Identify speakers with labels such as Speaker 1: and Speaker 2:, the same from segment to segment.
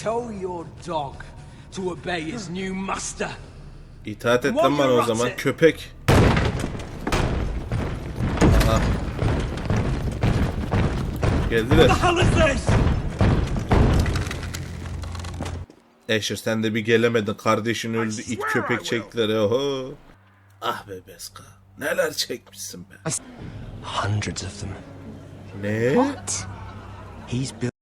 Speaker 1: Tell your dog to obey his new master.
Speaker 2: İtaat et lan bana o zaman köpek. Aha. Geldiler. Asher sen de bir gelemedin. Kardeşin öldü. İt köpek çektiler. Oho. Ah be Beska. Neler çekmişsin be.
Speaker 1: Hundreds of them.
Speaker 2: Ne?
Speaker 3: What?
Speaker 1: He's built.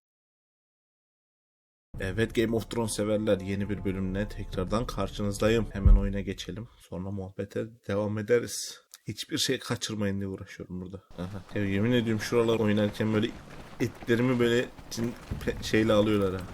Speaker 2: Evet Game of Thrones severler, yeni bir bölümle tekrardan karşınızdayım. Hemen oyuna geçelim. Sonra muhabbete devam ederiz. Hiçbir şey kaçırmayın diye uğraşıyorum burada. Aha. Ya yemin ediyorum şuralar oynarken böyle etlerimi böyle şeyle alıyorlar ha.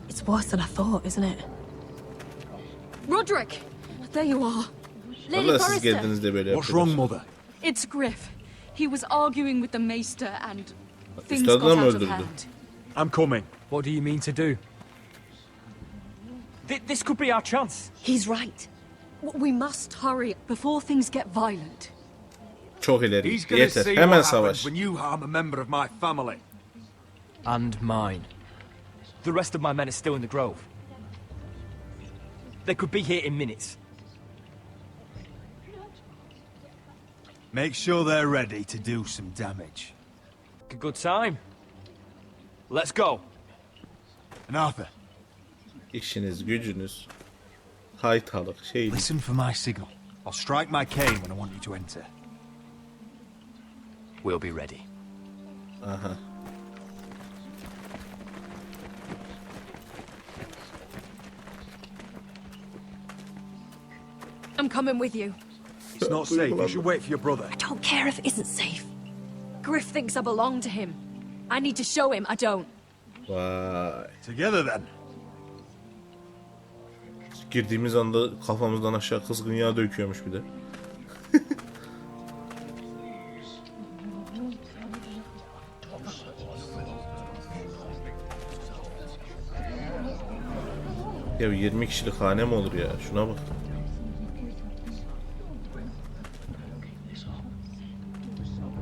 Speaker 3: It's worse than I thought, isn't it? Roderick! There you are. Lady
Speaker 2: Valla siz
Speaker 3: Forrester.
Speaker 2: geldiğinizde böyle
Speaker 4: What's wrong,
Speaker 2: yapıyoruz.
Speaker 4: mother?
Speaker 5: It's Griff. He was arguing with the Maester and things
Speaker 2: Üstadını
Speaker 5: got
Speaker 2: mı
Speaker 5: out of
Speaker 2: öldürdü?
Speaker 5: hand.
Speaker 4: I'm coming.
Speaker 1: What do you mean to do? This could be our chance.
Speaker 3: He's right. We must hurry.
Speaker 5: Before things get violent.
Speaker 2: Çok ileri.
Speaker 4: He's gonna
Speaker 2: Yeter.
Speaker 4: see
Speaker 2: Hemen
Speaker 4: what
Speaker 2: savaş.
Speaker 4: happens when you harm a member of my family.
Speaker 1: And mine. The rest of my men are still in the grove. They could be here in minutes.
Speaker 4: Make sure they're ready to do some damage.
Speaker 1: A good time. Let's go.
Speaker 4: And Arthur,
Speaker 2: İşiniz, gücünüz, haytalık, şey.
Speaker 4: listen for my signal. I'll strike my cane when I want you to enter.
Speaker 1: We'll be ready.
Speaker 2: Aha.
Speaker 3: I'm coming with you.
Speaker 4: It's not safe. You should wait for your brother.
Speaker 3: I don't care if it isn't safe. Griff thinks I belong to him. I need to show him I don't.
Speaker 2: Vay.
Speaker 4: Together then.
Speaker 2: Girdiğimiz anda kafamızdan aşağı kızgın yağ döküyormuş bir de. Ya 20 kişilik hane mi olur ya? Şuna bak.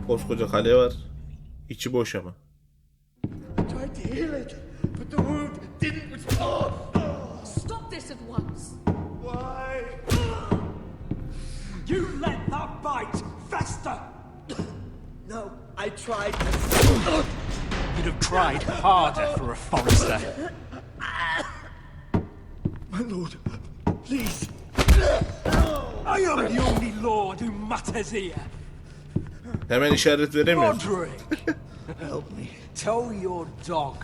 Speaker 2: Koskoca kale var. İçi boş ama.
Speaker 3: Stop this at once.
Speaker 1: You let that bite fester!
Speaker 6: No, I tried.
Speaker 1: You'd have tried harder for a Forrester.
Speaker 6: My lord, please.
Speaker 1: I am the only lord who matters here.
Speaker 2: Hemen işaret veremiyorum.
Speaker 1: Roderick!
Speaker 6: Help me.
Speaker 1: Tell your dog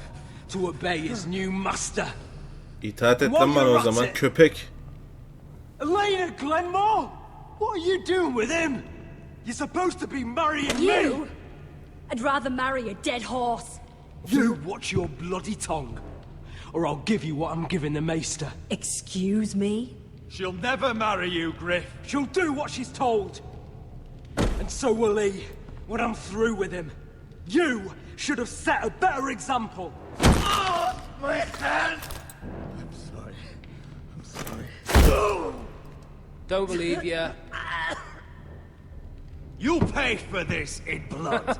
Speaker 1: to obey his new master.
Speaker 2: İtaat et lan bana o zaman köpek.
Speaker 1: Elena Glenmore? What are you doing with him? You're supposed to be marrying me.
Speaker 3: You? I'd rather marry a dead horse.
Speaker 1: You watch your bloody tongue, or I'll give you what I'm giving the Maester.
Speaker 3: Excuse me?
Speaker 4: She'll never marry you, Griff.
Speaker 1: She'll do what she's told. And so will he, when I'm through with him. You should have set a better example.
Speaker 6: My hand! I'm sorry. I'm sorry.
Speaker 1: Don't believe you.
Speaker 4: You'll pay for this in blood.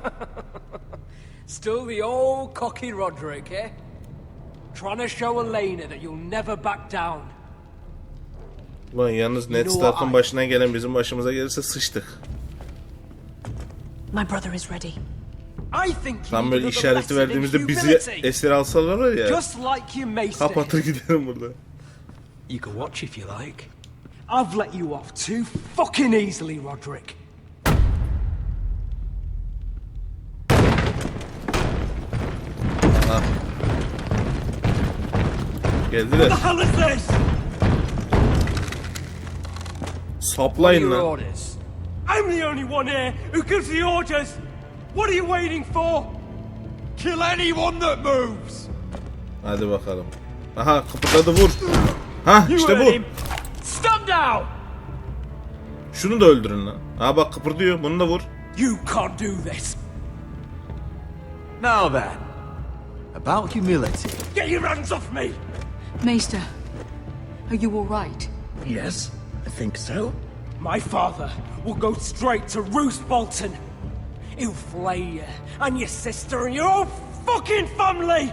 Speaker 1: Still the old cocky Roderick, eh? Trying to show Elena that you'll never back down.
Speaker 2: Ulan yalnız Ned Stark'ın başına gelen bizim başımıza gelirse sıçtık.
Speaker 3: My brother is ready.
Speaker 1: I think
Speaker 2: Tam böyle işareti verdiğimizde bizi esir alsalar var ya.
Speaker 1: Just like your Maester.
Speaker 2: Kapatır giderim burada.
Speaker 1: You can watch if you like. I've let you off too fucking easily, Roderick.
Speaker 2: Ha. Geldiler.
Speaker 1: What the hell is this?
Speaker 2: Saplayın
Speaker 1: Your
Speaker 2: lan.
Speaker 1: orders. I'm the only one here who gives the orders. What are you waiting for?
Speaker 4: Kill anyone that moves.
Speaker 2: Hadi bakalım. Aha kıpırdadı vur. Ha
Speaker 1: You
Speaker 2: işte
Speaker 1: heard
Speaker 2: bu.
Speaker 1: him. Stand down.
Speaker 2: Şunu da öldürün lan. Ha bak kıpırdıyor. Bunu da vur.
Speaker 1: You can't do this.
Speaker 4: Now then, about humility.
Speaker 1: Get your hands off me!
Speaker 5: Maester, are you all right?
Speaker 6: Yes, I think so.
Speaker 1: My father will go straight to Roose Bolton. He'll flay you and your sister and your whole fucking family!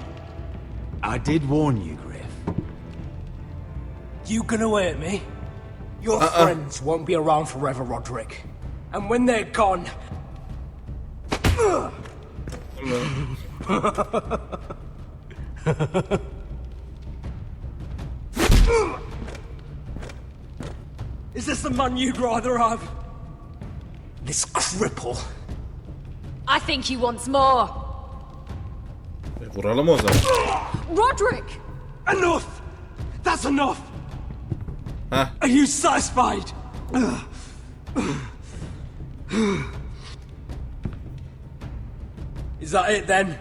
Speaker 4: I did warn you, Griff.
Speaker 1: You gonna hurt me? Your friends won't be around forever, Roderick. And when they're gone... Is this the man you'd rather have? This cripple.
Speaker 3: I think he wants more.
Speaker 2: Vuralım o zaman.
Speaker 3: Roderick!
Speaker 1: Enough! That's enough!
Speaker 2: Heh.
Speaker 1: Are you satisfied? Is that it then?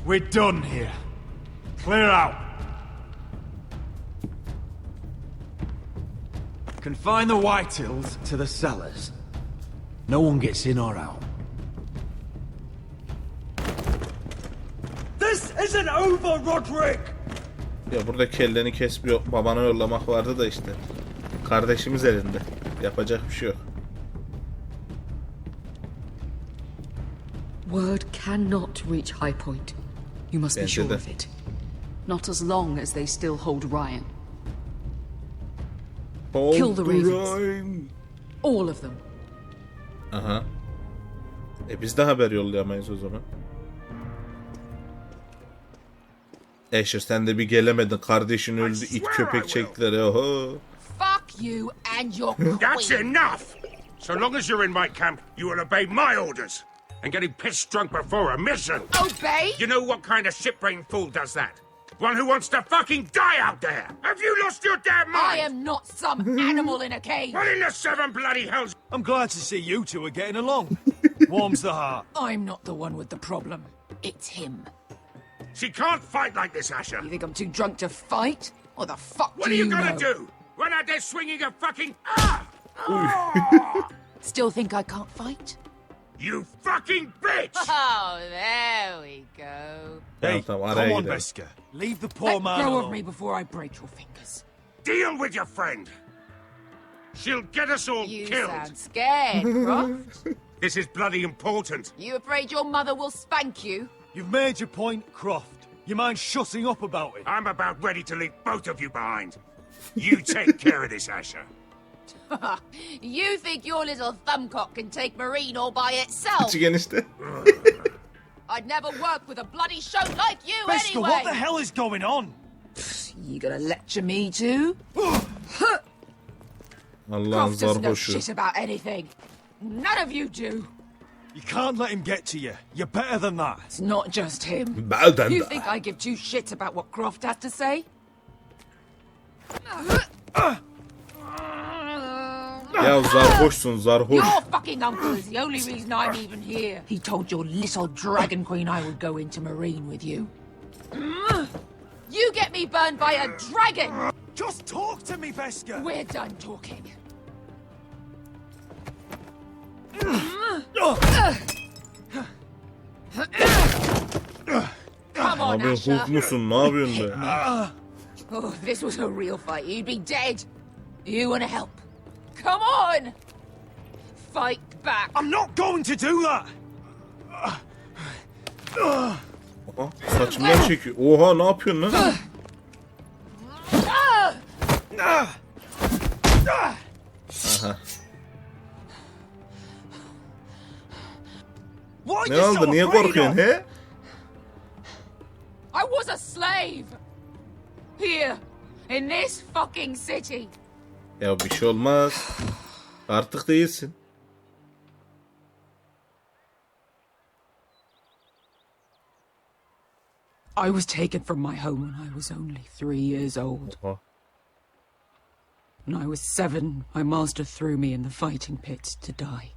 Speaker 4: We're done here. Clear out. Confine the Whitehills to the cellars. No one gets in or out.
Speaker 1: This isn't over, Roderick!
Speaker 2: Ya burada kelleni kesmiyor. Babana yollamak vardı da işte. Kardeşimiz elinde. Yapacak bir şey yok.
Speaker 5: Word cannot reach High Point. You must be
Speaker 2: Bence
Speaker 5: sure
Speaker 2: de.
Speaker 5: of it. Not as long as they still hold Ryan. Kill the Ravens. All of them.
Speaker 2: Aha. Biz de haber yollayamayız o zaman. Asher sen de bir gelemedin. Kardeşin öldü. İt köpek çektiler. Oho.
Speaker 3: Fuck you and your
Speaker 7: That's
Speaker 3: queen.
Speaker 7: enough! So long as you're in my camp, you will obey my orders. And getting pissed drunk before a mission.
Speaker 3: Obey?
Speaker 7: You know what kind of shit-brained fool does that? One who wants to fucking die out there! Have you lost your damn mind?
Speaker 3: I am not some animal in a cage.
Speaker 7: What in the seven bloody hells?
Speaker 4: I'm glad to see you two are getting along. Warms the heart.
Speaker 3: I'm not the one with the problem. It's him.
Speaker 7: She can't fight like this, Asher.
Speaker 3: You think I'm too drunk to fight? What the fuck
Speaker 7: What
Speaker 3: do
Speaker 7: are you
Speaker 3: know?
Speaker 7: gonna do? Run out there swinging a fucking... Ah!
Speaker 3: Still think I can't fight?
Speaker 7: You fucking bitch!
Speaker 3: Oh, there we go.
Speaker 4: Hey,
Speaker 2: Tamam,
Speaker 4: come
Speaker 2: araya
Speaker 4: on,
Speaker 2: gidelim.
Speaker 4: Veska. Leave the poor
Speaker 3: Let
Speaker 4: man
Speaker 3: go
Speaker 4: alone.
Speaker 3: of me before I break your fingers.
Speaker 7: Deal with your friend. She'll get us all
Speaker 3: You
Speaker 7: killed.
Speaker 3: sound scared, Croft.
Speaker 7: This is bloody important.
Speaker 3: You afraid your mother will spank you?
Speaker 4: You've made your point, Croft. You mind shutting up about it?
Speaker 7: I'm about ready to leave both of you behind. You take care of this, Asher.
Speaker 3: You think your little thumbcock can take Marine all by itself?
Speaker 2: Çık enişte.
Speaker 3: I'd never work with a bloody show like you
Speaker 4: Veska,
Speaker 3: anyway!
Speaker 4: what the hell is going on?
Speaker 3: You gonna lecture me too?
Speaker 2: Allah'ın
Speaker 3: Croft doesn't know
Speaker 2: zarhoşu.
Speaker 3: shit about anything. None of you do.
Speaker 4: You can't let him get to you. You're better than that.
Speaker 3: It's not just him.
Speaker 2: Belden
Speaker 3: You
Speaker 2: de.
Speaker 3: think I give two shits about what Croft has to say?
Speaker 2: Ya zarhoşsun zarhoş.
Speaker 3: Your fucking uncle is the only reason I'm even here. He told your little dragon queen I would go into Marine with you. You get me burned by a dragon!
Speaker 4: Just talk to me, Veska.
Speaker 3: We're done talking. Come
Speaker 2: Ne
Speaker 3: on,
Speaker 2: yapıyorsun?
Speaker 3: Asher.
Speaker 2: Hulk musun? Ne yapıyorsun be?
Speaker 3: Oh, if this was a real fight, you'd be dead. You wanna help? Come on! Fight back.
Speaker 4: I'm not going to do that.
Speaker 2: Aha, saçımdan çekiyor. Oha ne yapıyorsun lan? Aha.
Speaker 4: What are
Speaker 2: Ne
Speaker 4: you
Speaker 2: oldu?
Speaker 4: so
Speaker 2: Niye
Speaker 4: afraid
Speaker 2: korkuyorsun
Speaker 4: of?
Speaker 2: he?
Speaker 3: I was a slave. Here, in this fucking city.
Speaker 2: Ya bir şey olmaz. Artık değilsin.
Speaker 5: I was taken from my home when I was only 3 years old.
Speaker 2: Oha.
Speaker 5: When I was 7, my master threw me in the fighting pit to die.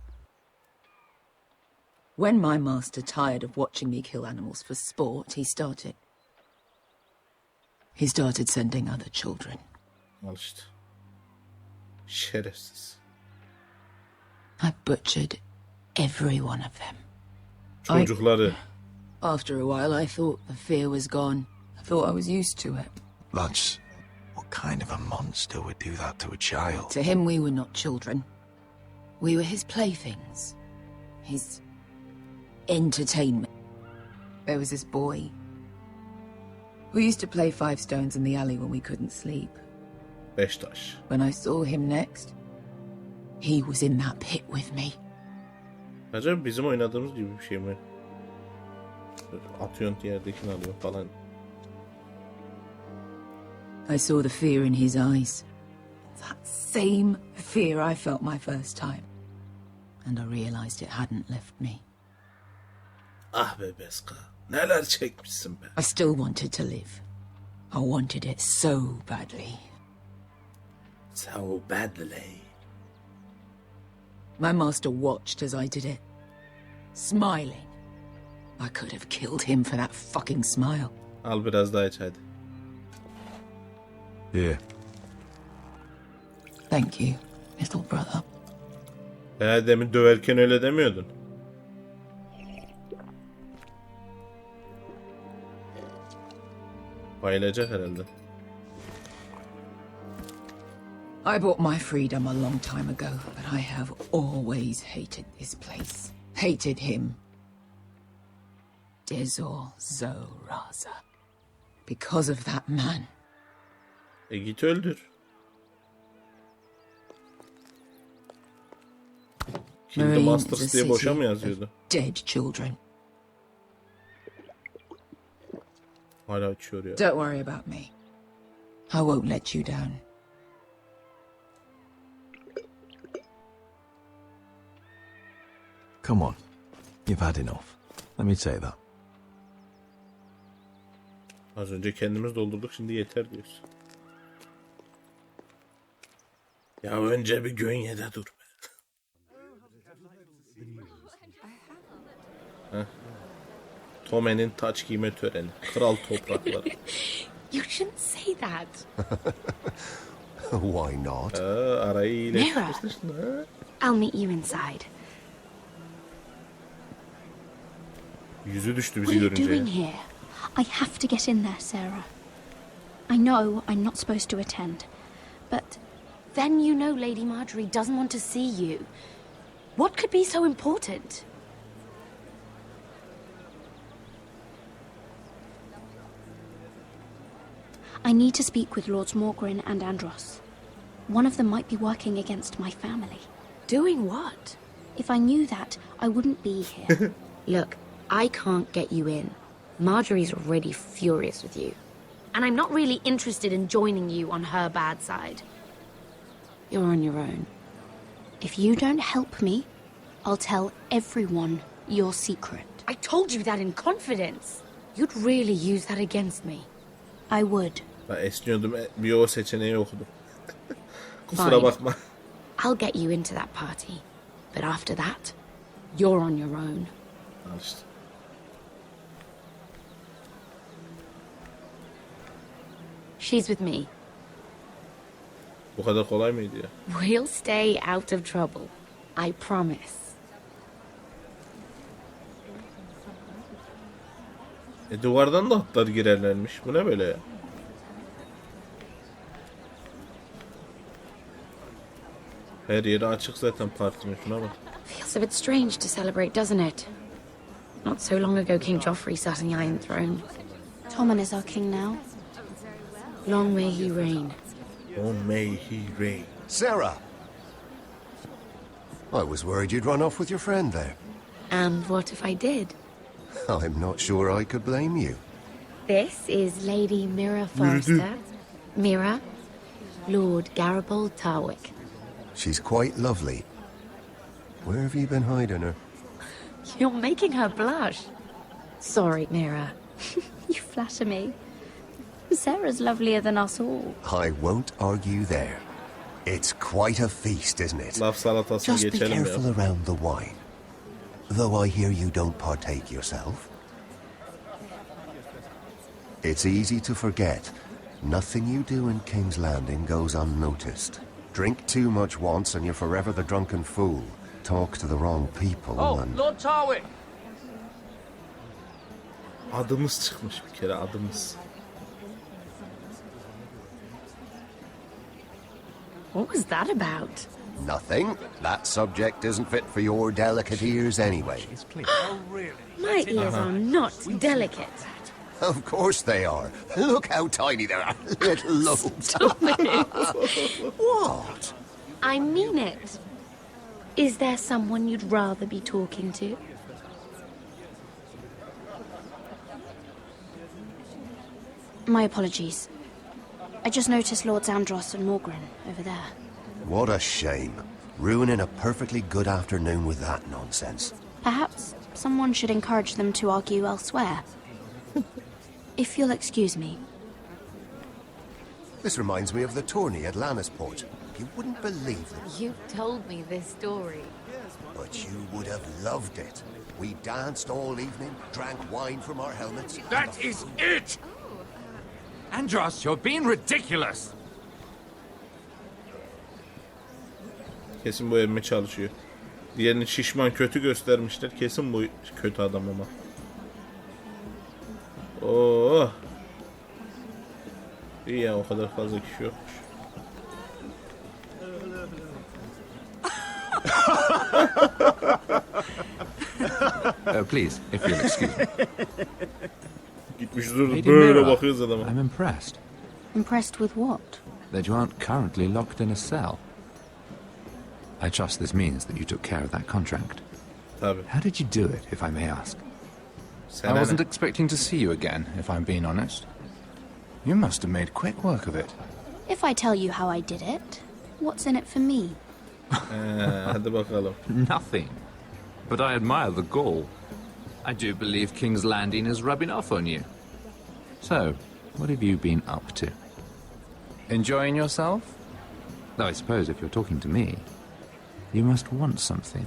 Speaker 8: When my master tired of watching me kill animals for sport, he started sending other children.
Speaker 2: Al işte. Şerefsiz.
Speaker 3: I butchered every one of them.
Speaker 2: Çocukları.
Speaker 3: After a while, I thought the fear was gone. I thought I was used to it.
Speaker 6: Lads, what kind of a monster would do that to a child?
Speaker 3: To him, we were not children. We were his playthings. His entertainment. There was this boy. We used to play five stones in the alley when we couldn't sleep.
Speaker 2: Beş taş.
Speaker 3: When I saw him next, he was in that pit with me.
Speaker 2: Acaba bizim oynadığımız gibi bir şey mi? Atıyorsun yerdekini alıyor falan.
Speaker 3: I saw the fear in his eyes. That same fear I felt my first time. And I realized it hadn't left me.
Speaker 2: Ah be Beska. Neler çekmişsin be.
Speaker 3: I still wanted to live. I wanted it so badly.
Speaker 2: So badly.
Speaker 3: My master watched as I did it, smiling. I could have killed him for that fucking smile.
Speaker 2: Al biraz daha iç hadi.
Speaker 6: Here.
Speaker 3: Thank you, little brother.
Speaker 2: Demin döverken öyle demiyordun. Bayılacak herhalde.
Speaker 3: I bought my freedom a long time ago, but I have always hated this place. Hated him. Dezor Zoraza. Because of that man.
Speaker 2: Git öldür. Kingdom
Speaker 3: Marine
Speaker 2: Masters
Speaker 3: is a
Speaker 2: diye boşa
Speaker 3: city
Speaker 2: mı yazıyordu?
Speaker 3: of dead children.
Speaker 2: Hala açıyor ya.
Speaker 3: Don't worry about me. I won't let you down.
Speaker 6: Come on. You've had enough. Let me say that.
Speaker 2: Az önce kendimiz doldurduk, şimdi yeter diyoruz. Ya önce bir Gönye'de dur be. Heh. Tome'nin taç giyme töreni. Kral toprakları.
Speaker 9: You shouldn't say that.
Speaker 6: Why not?
Speaker 2: Arayı iyileştirmişsin ha.
Speaker 9: I'll meet you inside.
Speaker 2: Yüzü düştü
Speaker 9: What
Speaker 2: bizi
Speaker 9: are you
Speaker 2: görünce.
Speaker 9: doing here? I have to get in there, Sarah. I know I'm not supposed to attend, but then you know Lady Marjorie doesn't want to see you. What could be so important? I need to speak with Lords Morgren and Andros. One of them might be working against my family. Doing what? If I knew that, I wouldn't be here. Look, I can't get you in. Marjorie's already furious with you. And I'm not really interested in joining you on her bad side. You're on your own. If you don't help me, I'll tell everyone your secret. I told you that in confidence. You'd really use that against me. I would.
Speaker 2: Ben esniyordum, bir o seçeneği okudum. Kusura
Speaker 9: Fine.
Speaker 2: bakma.
Speaker 9: I'll get you into that party. But after that, you're on your own.
Speaker 2: Al işte.
Speaker 9: She's with me.
Speaker 2: Bu kadar kolay mıydı ya?
Speaker 9: We'll stay out of trouble. I promise.
Speaker 2: Duvardan da atlar girerlermiş. Bu ne böyle ya? Her yeri açık zaten partinin, şuna bak.
Speaker 9: Feels a bit strange to celebrate, doesn't it? Not so long ago, King Joffrey sat on the Iron Throne. Tommen is our king now. Long may he reign.
Speaker 2: Long may he reign.
Speaker 10: Sarah! I was worried you'd run off with your friend there.
Speaker 9: And what if I did?
Speaker 10: I'm not sure I could blame you.
Speaker 9: This is Lady Mira Forrester. Mira, Lord Garibaldi Tarwick.
Speaker 10: She's quite lovely. Where have you been hiding her?
Speaker 9: You're making her blush. Sorry, Mira. You flatter me. Sarah's lovelier than us all.
Speaker 10: I won't argue there. It's quite a feast, isn't it?
Speaker 2: Laf salatasını
Speaker 10: Just be
Speaker 2: geçelim
Speaker 10: careful
Speaker 2: ya.
Speaker 10: around the wine. Though I hear you don't partake yourself. It's easy to forget. Nothing you do in King's Landing goes unnoticed. Drink too much once and you're forever the drunken fool, talks to the wrong people and...
Speaker 1: Lord Tarwick!
Speaker 2: Adımız çıkmış bir kere, adımız.
Speaker 8: What was that about?
Speaker 10: Nothing. That subject isn't fit for your delicate ears anyway.
Speaker 9: My ears are not delicate.
Speaker 10: Of course they are. Look how tiny they are. Little lobes. What?
Speaker 9: I mean it. Is there someone you'd rather be talking to? My apologies. I just noticed Lords Andros and Morgren over there.
Speaker 10: What a shame. Ruining a perfectly good afternoon with that nonsense.
Speaker 9: Perhaps someone should encourage them to argue elsewhere. If you'll excuse me.
Speaker 10: This reminds me of the tourney at Lannisport. You wouldn't believe it.
Speaker 8: You've told me this story.
Speaker 10: But you would have loved it. We danced all evening, drank wine from our helmets.
Speaker 7: That is it!
Speaker 1: Andros, you're being ridiculous!
Speaker 2: Kesin bu emme çalışıyor. Diğerini şişman kötü göstermişler. Kesin bu kötü adam ama. Oh. İyi ya, o kadar fazla kişi yokmuş.
Speaker 6: Please, if you'll excuse me.
Speaker 2: Gitmiş durdu
Speaker 6: Lady
Speaker 2: böyle
Speaker 6: Mira,
Speaker 2: bakıyoruz adama.
Speaker 6: I'm impressed
Speaker 9: Impressed with what?
Speaker 6: that you aren't currently locked in a cell. I trust this means that you took care of that contract.
Speaker 2: Tabii.
Speaker 6: How did you do it, if I may ask?
Speaker 2: Sen
Speaker 6: I wasn't
Speaker 2: ne?
Speaker 6: expecting to see you again, if I'm being honest. You must have made quick work of it.
Speaker 9: If I tell you how I did it, what's in it for me?
Speaker 2: Hadi bakalım.
Speaker 6: Nothing. But I admire the gall. I do believe King's Landing is rubbing off on you. So, what have you been up to? Enjoying yourself? Though I suppose if you're talking to me, you must want something.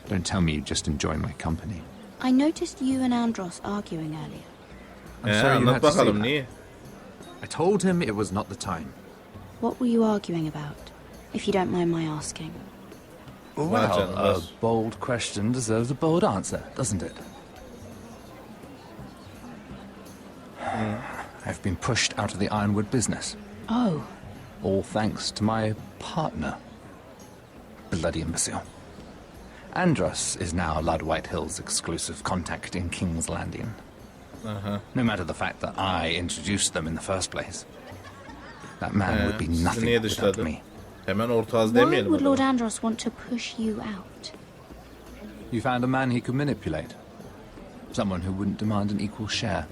Speaker 6: Don't tell me you just enjoy my company.
Speaker 9: I noticed you and Andros arguing earlier.
Speaker 6: I'm sorry you
Speaker 2: Anlat
Speaker 6: had to see
Speaker 2: bakalım
Speaker 6: that.
Speaker 2: niye?
Speaker 6: I told him it was not the time.
Speaker 9: What were you arguing about, if you don't mind my asking?
Speaker 6: Well, a bold question deserves a bold answer, doesn't it? I've been pushed out of the ironwood business.
Speaker 9: Oh.
Speaker 6: All thanks to my partner. Bloody imbecile. Andros is now Lord Whitehill's exclusive contact in King's Landing. No matter the fact that I introduced them in the first place. That man would be
Speaker 2: Sizi
Speaker 6: nothing
Speaker 2: niye
Speaker 6: without
Speaker 2: dışladı?
Speaker 6: me.
Speaker 2: Hemen ortağız
Speaker 9: Why
Speaker 2: demeyelim.
Speaker 9: would
Speaker 2: o
Speaker 9: Lord
Speaker 2: zaman.
Speaker 9: Andros want to push you out?
Speaker 6: You found a man he could manipulate. Someone who wouldn't demand an equal share.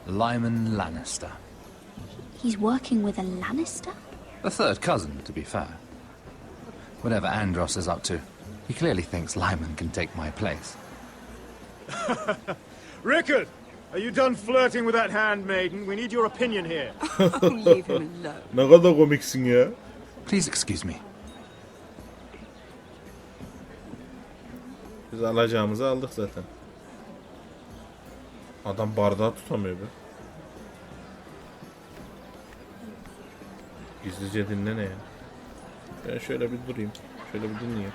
Speaker 6: Lyman Lannister.
Speaker 9: He's working with a Lannister?
Speaker 6: A third cousin, to be fair. Whatever Andros is up to, he clearly thinks Lyman can take my place.
Speaker 11: Rickard! Are you done flirting with that handmaiden? We need your opinion here.
Speaker 5: Leave him alone.
Speaker 2: Ne kadar komiksin ya.
Speaker 6: Please excuse me.
Speaker 2: Biz alacağımızı aldık zaten. Adam bardağı tutamıyor be. Gizlice dinle ne ya? Ben şöyle bir durayım. Şöyle bir dinleyeyim.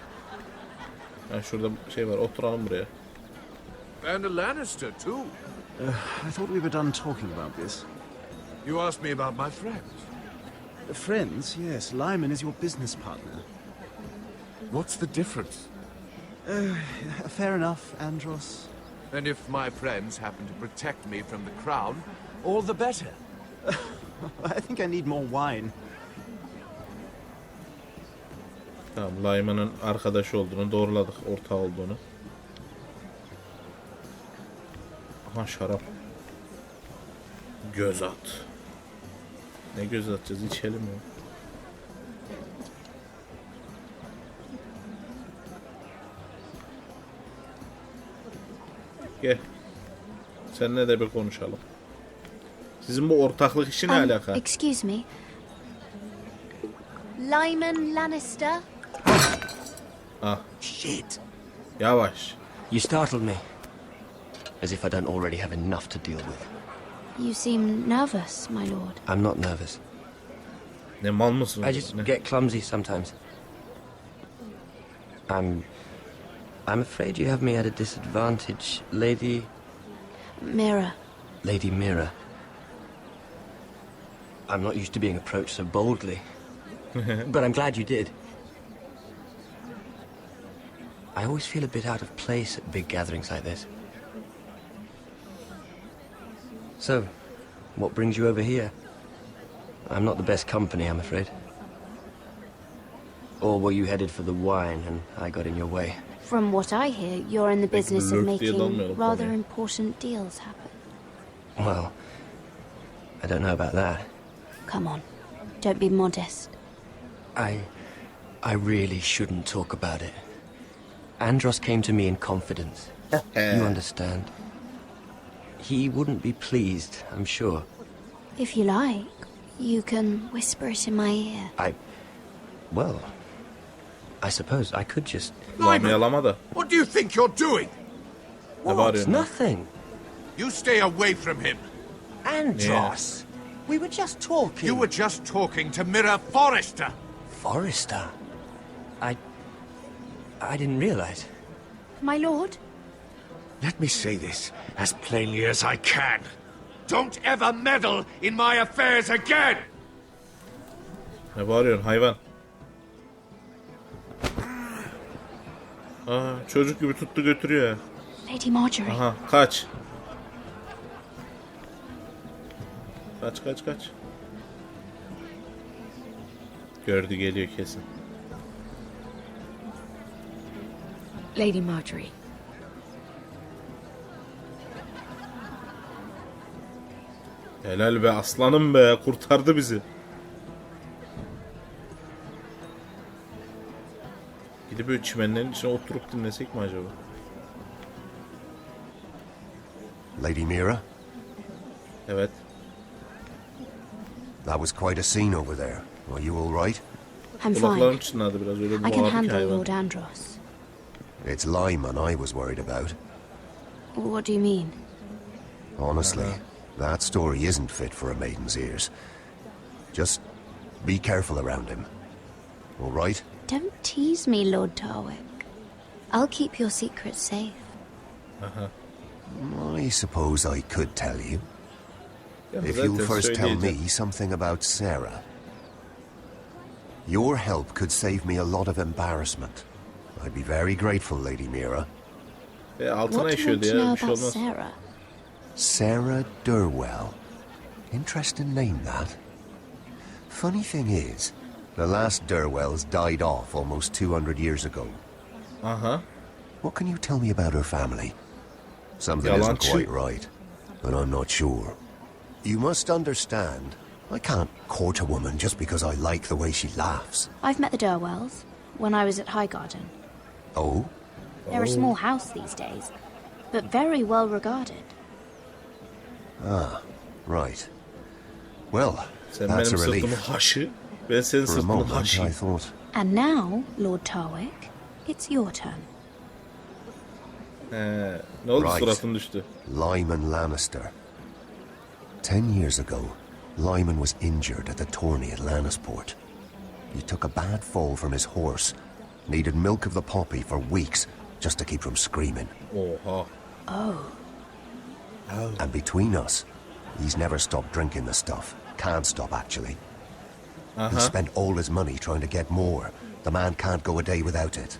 Speaker 2: Ha şurada şey var, oturalım buraya.
Speaker 7: And a Lannister, too.
Speaker 11: I thought we were done talking about this.
Speaker 7: You asked me about my friends.
Speaker 11: Friends, yes. Lyman is your business partner.
Speaker 7: What's the difference?
Speaker 11: Fair enough, Andros.
Speaker 7: And if my friends happen to protect me from the crown, all the better.
Speaker 11: I think I need more wine.
Speaker 2: Tamam, Lyman'ın arkadaşı olduğunu doğruladık, ortağı olduğunu. Aha şarap. Göz at. Ne göz atacağız, içelim ya. Gel. Seninle de bir konuşalım. Sizin bu ortaklık işi ne alaka?
Speaker 9: Excuse me. Lyman Lannister?
Speaker 2: Ah,
Speaker 12: Shit.
Speaker 2: yavaş.
Speaker 12: You startled me. As if I don't already have enough to deal with.
Speaker 9: You seem nervous, my lord.
Speaker 12: I'm not nervous.
Speaker 2: Ne mal mısın?
Speaker 12: I just
Speaker 2: Ne?
Speaker 12: get clumsy sometimes. I'm afraid you have me at a disadvantage, Lady...
Speaker 9: Mira.
Speaker 12: Lady Mira. I'm not used to being approached so boldly. But I'm glad you did. I always feel a bit out of place at big gatherings like this. So, what brings you over here? I'm not the best company, I'm afraid. Or were you headed for the wine and I got in your way?
Speaker 9: From what I hear, you're in the business of making rather
Speaker 12: me.
Speaker 9: important deals happen.
Speaker 12: Well, I don't know about that.
Speaker 9: Come on, don't be modest.
Speaker 12: I really shouldn't talk about it. Andros came to me in confidence. You understand? He wouldn't be pleased, I'm sure.
Speaker 9: If you like, you can whisper it in my ear.
Speaker 12: Well, I suppose I could just...
Speaker 7: Lyman, what do you think you're doing?
Speaker 12: What? Nothing.
Speaker 7: You stay away from him.
Speaker 12: Andros, we were just talking.
Speaker 7: You were just talking to Mira Forrester.
Speaker 12: Forrester? I didn't realize.
Speaker 9: My lord?
Speaker 7: Let me say this as plainly as I can. Don't ever meddle in my affairs again!
Speaker 2: Ne bağırıyorsun hayvan? Aa, çocuk gibi tuttu götürüyor ya.
Speaker 9: Lady Marjorie.
Speaker 2: Aha, kaç. Kaç. Gördü, geliyor kesin.
Speaker 3: Lady Marjorie.
Speaker 2: Helal be aslanım be, kurtardı bizi. Gidip böyle çimenlerin içine oturup dinlesek mi acaba?
Speaker 10: Lady Mira?
Speaker 2: Evet.
Speaker 10: That was quite a scene over there. Are you all right?
Speaker 9: I'm
Speaker 2: Kulaklarım
Speaker 9: fine.
Speaker 2: çınladı biraz, öyle bir
Speaker 9: I can
Speaker 2: muhabbet
Speaker 9: handle
Speaker 2: hayvan.
Speaker 9: Lord Andros.
Speaker 10: It's Lyman I was worried about.
Speaker 9: What do you mean?
Speaker 10: Honestly, that story isn't fit for a maiden's ears. Just be careful around him. All right?
Speaker 9: Don't tease me, Lord Tarwick. I'll keep your secret safe.
Speaker 10: I suppose I could tell you.
Speaker 2: Yeah,
Speaker 10: If you'll first tell me something about Sarah. Your help could save me a lot of embarrassment. I'd be very grateful, Lady Mira.
Speaker 2: Altına
Speaker 9: What do you
Speaker 2: yaşıyordu
Speaker 9: want to
Speaker 2: ya,
Speaker 9: know
Speaker 2: bir şey
Speaker 9: about
Speaker 2: olmaz.
Speaker 9: Sarah?
Speaker 10: Sarah Durwell. Interesting name, that. Funny thing is, the last Durwells died off almost 200 years ago. What can you tell me about her family? Something isn't quite right, but I'm not sure. You must understand, I can't court a woman just because I like the way she laughs.
Speaker 9: I've met the Durwells when I was at Highgarden.
Speaker 10: Oh?
Speaker 9: They're a small house these days, but very well regarded.
Speaker 10: Ah, right. Well,
Speaker 2: Sen
Speaker 10: that's a
Speaker 2: benim sırtımın
Speaker 10: relief.
Speaker 2: haşı, ben senin
Speaker 10: For a
Speaker 2: sırtının
Speaker 10: moment, I
Speaker 2: haşıyım.
Speaker 10: thought...
Speaker 9: And now, Lord Tarwick, it's your turn.
Speaker 2: Ne oldu,
Speaker 10: Right.
Speaker 2: suratın düştü.
Speaker 10: Lyman Lannister. 10 years ago, Lyman was injured at the tourney at Lannisport. He took a bad fall from his horse. Needed milk of the poppy for weeks just to keep from screaming.
Speaker 2: Oha.
Speaker 9: Oh.
Speaker 10: And between us, he's never stopped drinking the stuff. Can't stop, actually. He spent all his money trying to get more. The man can't go a day without it.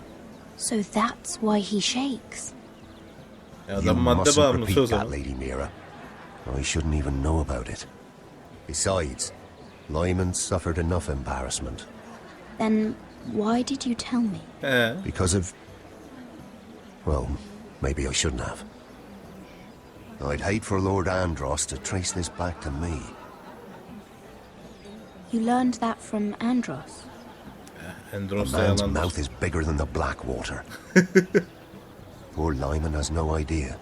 Speaker 9: So that's why he shakes.
Speaker 2: Ya
Speaker 10: You
Speaker 2: adam madde
Speaker 10: mustn't
Speaker 2: bağımlısı o
Speaker 10: repeat that,
Speaker 2: zaman.
Speaker 10: Lady Mira. I shouldn't even know about it. Besides, Lyman suffered enough embarrassment.
Speaker 9: Then why did you tell me?
Speaker 10: Because of... Well, maybe I shouldn't have. I'd hate for Lord Andros to trace this back to me.
Speaker 9: You learned that from Andros?
Speaker 2: Andros
Speaker 10: The
Speaker 2: da
Speaker 10: man's
Speaker 2: yalandır.
Speaker 10: mouth is bigger than the Blackwater. Poor Lyman has no idea.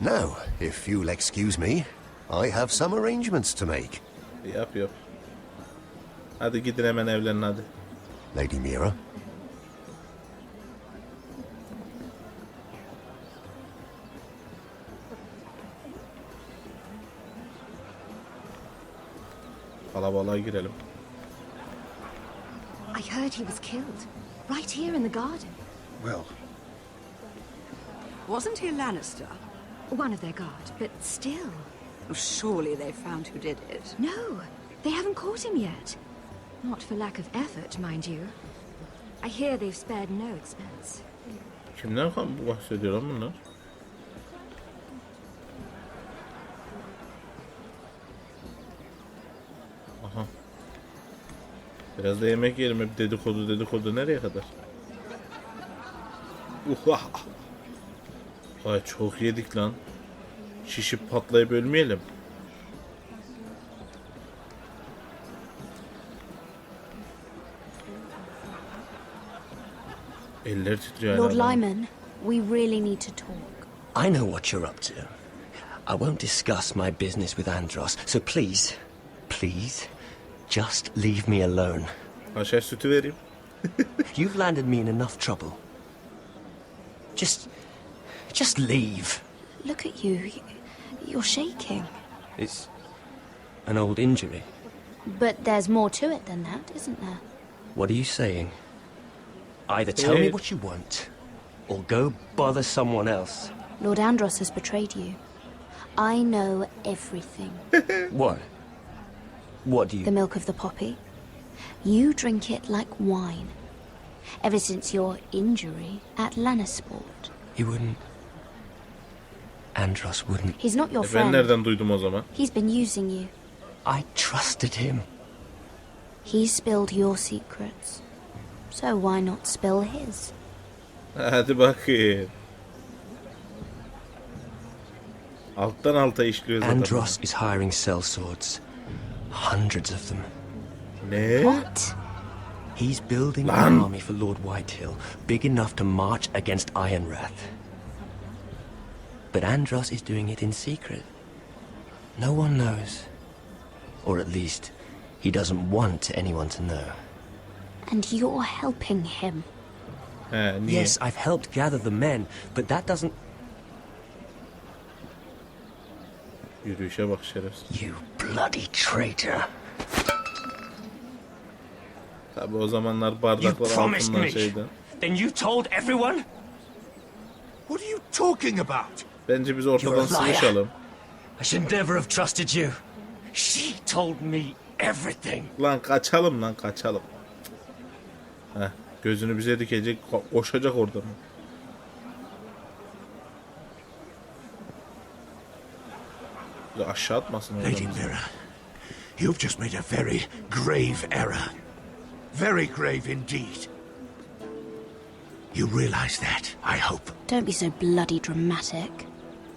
Speaker 10: Now, if you'll excuse me, I have some arrangements to make.
Speaker 2: Yap. Hadi gidin hemen evlenin hadi.
Speaker 10: Lady Mira?
Speaker 2: Kalabalığa girelim.
Speaker 9: I
Speaker 13: heard he was killed. Right here in the garden.
Speaker 7: Well,
Speaker 14: Wasn't he a Lannister?
Speaker 13: One of their guard, but still.
Speaker 14: Oh, surely they found who did it.
Speaker 13: No, they haven't caught him yet. Not for lack of effort, mind you. I hear they've spared no expense.
Speaker 2: Kimden bahsediyor lan bunlar? Aha. Biraz da yemek yiyelim, hep dedikodu nereye kadar? Ay çok yedik lan. Şişip patlayıp ölmeyelim. Eller titriyor
Speaker 9: Lord
Speaker 2: hala.
Speaker 9: Lyman, we really need to talk.
Speaker 12: I know what you're up to. I won't discuss my business with Andros, so please, just leave me alone.
Speaker 2: Aşağı sütü vereyim.
Speaker 12: You've landed me in enough trouble. Just leave.
Speaker 9: Look at you. You're shaking.
Speaker 12: It's an old injury.
Speaker 9: But there's more to it than that, isn't there?
Speaker 12: What are you saying? Either tell me what you want, or go bother someone else.
Speaker 9: Lord Andros has betrayed you. I know everything.
Speaker 12: What? What do you...
Speaker 9: The milk of the poppy. You drink it like wine. Ever since your injury at Lannisport.
Speaker 12: He wouldn't... Andros wouldn't...
Speaker 9: He's not your
Speaker 2: Ben
Speaker 9: friend.
Speaker 2: nereden duydum o zaman?
Speaker 9: He's been using you.
Speaker 12: I trusted him.
Speaker 9: He spilled your secrets. So why not spill his?
Speaker 2: Hadi bakayım. Alttan alta işliyor zaten.
Speaker 12: Andros is hiring sellswords. Hundreds of them.
Speaker 2: Ne?
Speaker 9: What?
Speaker 12: He's building an army for Lord Whitehill, big enough to march against Ironrath. But Andros is doing it in secret. No one knows. Or at least, he doesn't want anyone to know.
Speaker 9: And you're helping him.
Speaker 2: Niye?
Speaker 12: Yes, I've helped gather the men, but that doesn't...
Speaker 2: Yürüyüşe bak şerefsiz.
Speaker 12: You bloody traitor.
Speaker 2: Tabi o zamanlar
Speaker 12: You
Speaker 2: bardaklar
Speaker 12: promised
Speaker 2: altından
Speaker 12: me.
Speaker 2: şeyden.
Speaker 12: Then you told everyone?
Speaker 7: what are you talking about?
Speaker 2: Bence biz
Speaker 12: You're
Speaker 2: ortadan
Speaker 12: a liar.
Speaker 2: sıvışalım.
Speaker 12: I should never have trusted you. She told me everything.
Speaker 2: Lan kaçalım lan kaçalım. Heh, gözünü bize dikecek, koşacak oradan. Ya aşağı atmasın oradan.
Speaker 7: Lady Mira, you've just made a very grave error. Very grave indeed. You realize that, I hope.
Speaker 9: Don't be so bloody dramatic.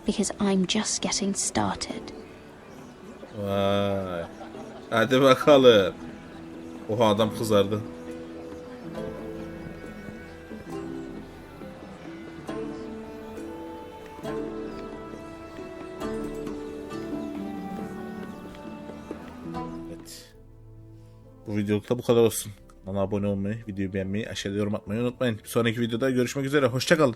Speaker 9: Because I'm just getting started.
Speaker 2: Vay. Hadi bakalım. Oha adam kızardı. Evet. Bu videoluk da bu kadar olsun. Bana abone olmayı, videoyu beğenmeyi, aşağıda yorum atmayı unutmayın. Bir sonraki videoda görüşmek üzere. Hoşça kalın.